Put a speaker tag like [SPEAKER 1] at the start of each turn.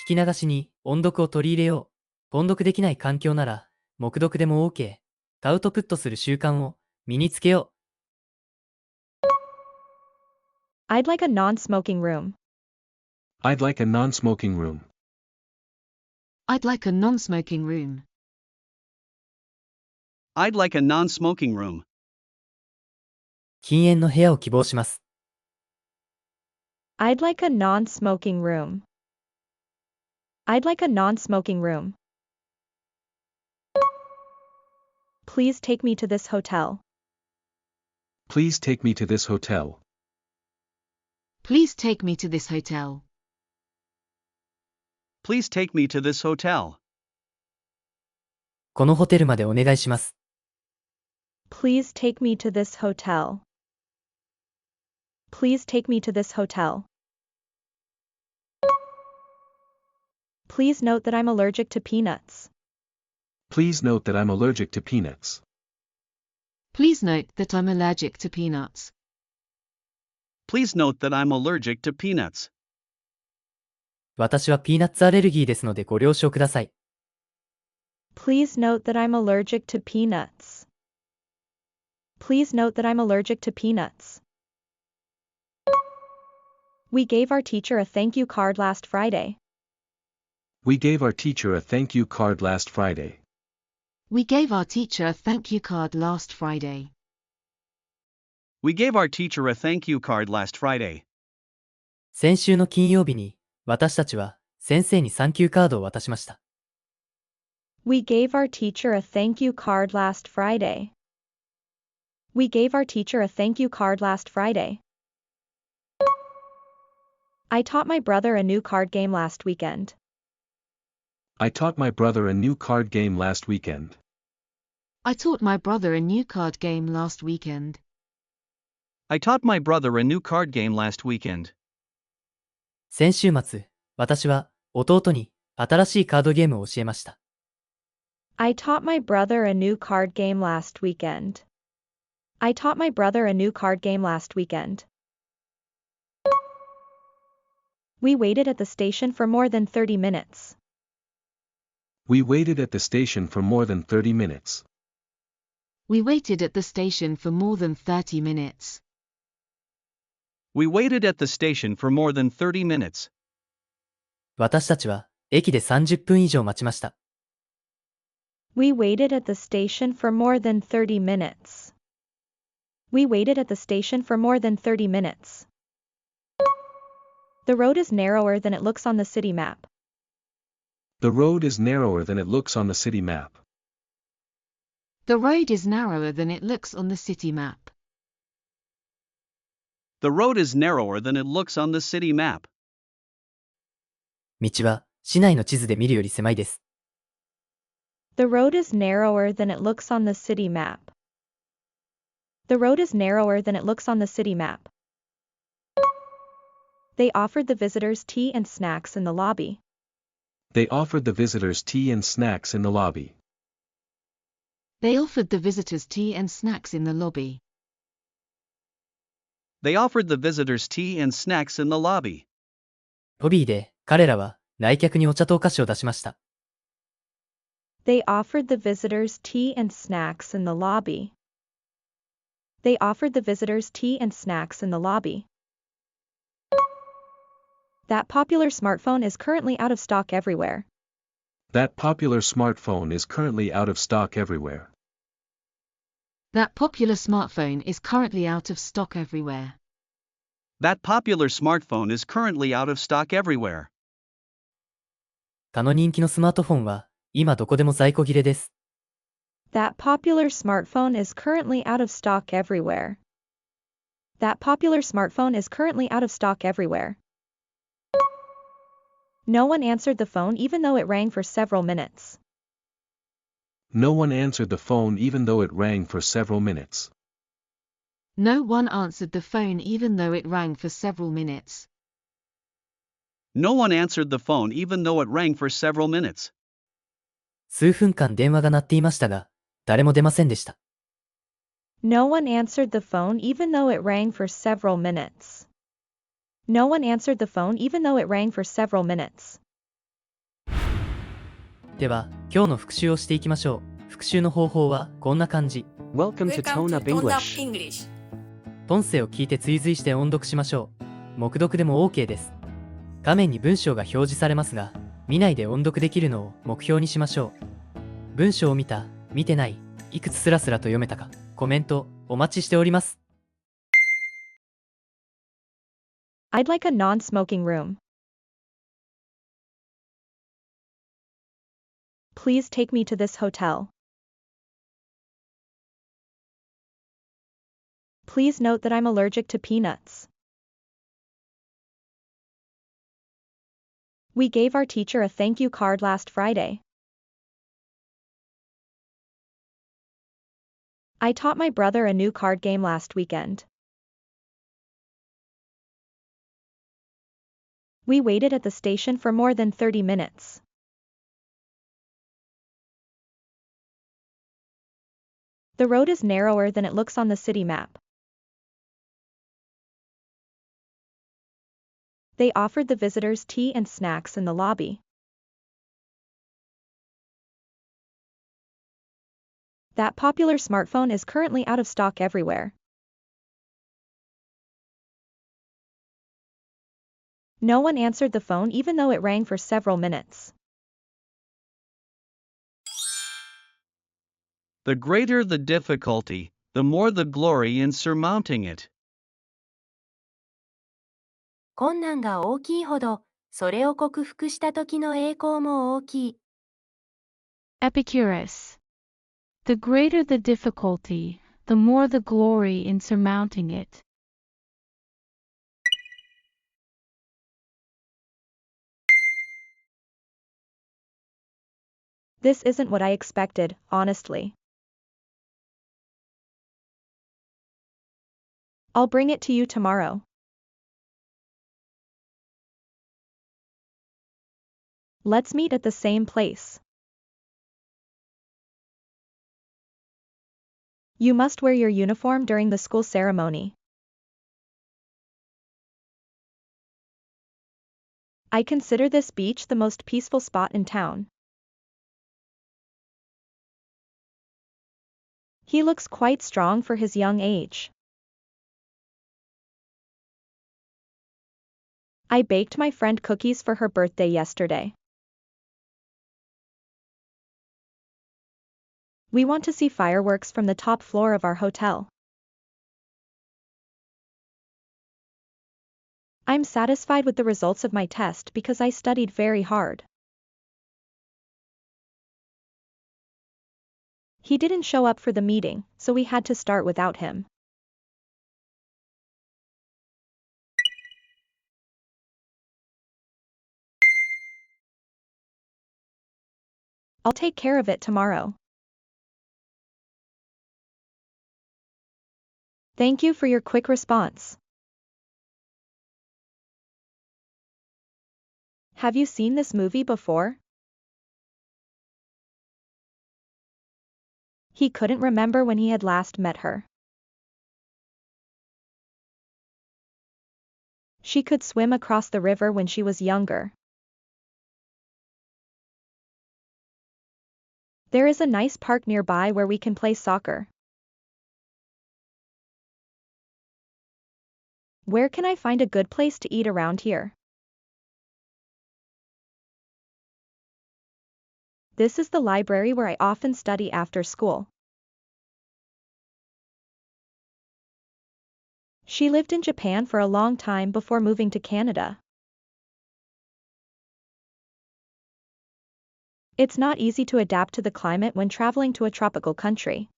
[SPEAKER 1] 聞き流しに音読を取り入れよう。音読できない環境なら、黙読でも OK。アウトプットする習慣を身につけよう。
[SPEAKER 2] I'd like a non-smoking room.
[SPEAKER 3] I'd like a non-smoking room.
[SPEAKER 4] I'd like a non-smoking room.
[SPEAKER 5] I'd like a non-smoking room.
[SPEAKER 1] 禁煙の部屋を希望します。
[SPEAKER 2] I'd like a non-smoking room. I'd like a non-smoking room. Please take me to this hotel.
[SPEAKER 3] Please take me to this hotel.
[SPEAKER 4] Please take me to this hotel.
[SPEAKER 5] Please take me to this hotel.
[SPEAKER 1] このホテルまでお願いします。
[SPEAKER 2] Please take me to this hotel. Please take me to this hotel. Please note that I'm allergic to peanuts.
[SPEAKER 3] Please note that I'm allergic to peanuts.
[SPEAKER 4] Please note that I'm allergic to peanuts.
[SPEAKER 5] Please note that I'm allergic to peanuts.
[SPEAKER 1] 私はピーナッツアレルギーですのでご了承ください。
[SPEAKER 2] Please note that I'm allergic to peanuts. Please note that I'm allergic to peanuts. We gave our teacher a thank you card last Friday.
[SPEAKER 3] We gave our teacher a thank you card last Friday.
[SPEAKER 4] We gave our teacher a thank you card last Friday.
[SPEAKER 5] We gave our teacher a thank you card last Friday.
[SPEAKER 1] 先週の金曜日に、私たちは先生にサンキューカードを渡しました。
[SPEAKER 2] We gave our teacher a thank you card last Friday. We gave our teacher a thank you card last Friday. I taught my brother a new card game last weekend.
[SPEAKER 3] I taught my brother a new card game last weekend.
[SPEAKER 4] I taught my brother a new card game last weekend.
[SPEAKER 5] I taught my brother a new card game last weekend.
[SPEAKER 1] 先週末、私は弟に新しいカードゲームを教えました。
[SPEAKER 2] I taught my brother a new card game last weekend. I taught my brother a new card game last weekend. We waited at the station for more than 30 minutes.
[SPEAKER 3] We waited at the station for more than 30 minutes.
[SPEAKER 4] We waited at the station for more than 30 minutes.
[SPEAKER 5] We waited at the station for more than 30 minutes.
[SPEAKER 1] 私たちは駅で30分以上待ちました。
[SPEAKER 2] We waited at the station for more than 30 minutes. We waited at the station for more than 30 minutes. The road is narrower than it looks on the city map.
[SPEAKER 3] The road is narrower than it looks on the city map.
[SPEAKER 4] The road is narrower than it looks on the city map.
[SPEAKER 5] The road is narrower than it looks on the city map.
[SPEAKER 1] 道は市内の地図で見るより狭いです。
[SPEAKER 2] The road is narrower than it looks on the city map. The road is narrower than it looks on the city map. They offered the visitors tea and snacks in the lobby.
[SPEAKER 3] They offered the visitors tea and snacks in the lobby.
[SPEAKER 4] They offered the visitors tea and snacks in the lobby.
[SPEAKER 5] They offered the visitors tea and snacks in the lobby.
[SPEAKER 1] ロビーで彼らは来客にお茶とお菓子を出しました。
[SPEAKER 2] They offered the visitors tea and snacks in the lobby. They offered the visitors tea and snacks in the lobby. That popular smartphone is currently out of stock everywhere.
[SPEAKER 3] That popular smartphone is currently out of stock everywhere.
[SPEAKER 4] That popular smartphone is currently out of stock everywhere.
[SPEAKER 5] That popular smartphone is currently out of stock everywhere.
[SPEAKER 1] 他の人気のスマートフォンは今どこでも在庫切れです。
[SPEAKER 2] That popular smartphone is currently out of stock everywhere. That popular smartphone is currently out of stock everywhere. No one answered the phone even though it rang for several minutes.
[SPEAKER 3] No one answered the phone even though it rang for several minutes.
[SPEAKER 4] No one answered the phone even though it rang for several minutes.
[SPEAKER 5] No one answered the phone even though it rang for several minutes.
[SPEAKER 1] 数分間電話が鳴っていましたが、誰も出ませんでした。
[SPEAKER 2] No one answered the phone even though it rang for several minutes. No one answered the phone even though it rang for several minutes.
[SPEAKER 1] では、今日の復習をしていきましょう。復習の方法はこんな感じ。
[SPEAKER 6] Welcome to Tone Up English.
[SPEAKER 1] 音声を聞いて追随して音読しましょう。黙読でも OK です。画面に文章が表示されますが、見ないで音読できるのを目標にしましょう。文章を見た、見てない、いくつスラスラと読めたか、コメントお待ちしております。
[SPEAKER 2] I'd like a non-smoking room. Please take me to this hotel. Please note that I'm allergic to peanuts. We gave our teacher a thank you card last Friday. I taught my brother a new card game last weekend. We waited at the station for more than 30 minutes. The road is narrower than it looks on the city map. They offered the visitors tea and snacks in the lobby. That popular smartphone is currently out of stock everywhere. No one answered the phone even though it rang for several minutes.
[SPEAKER 5] The greater the difficulty, the more the glory in surmounting it.
[SPEAKER 7] 困難が大きいほど、それを克服した時の栄光も大きい。
[SPEAKER 8] Epicurus. The greater the difficulty, the more the glory in surmounting it.
[SPEAKER 2] This isn't what I expected, honestly. I'll bring it to you tomorrow. Let's meet at the same place. You must wear your uniform during the school ceremony. I consider this beach the most peaceful spot in town. He looks quite strong for his young age. I baked my friend cookies for her birthday yesterday. We want to see fireworks from the top floor of our hotel. I'm satisfied with the results of my test because I studied very hard. He didn't show up for the meeting, so we had to start without him. I'll take care of it tomorrow. Thank you for your quick response. Have you seen this movie before? He couldn't remember when he had last met her. She could swim across the river when she was younger. There is a nice park nearby where we can play soccer. Where can I find a good place to eat around here? This is the library where I often study after school. She lived in Japan for a long time before moving to Canada. It's not easy to adapt to the climate when traveling to a tropical country.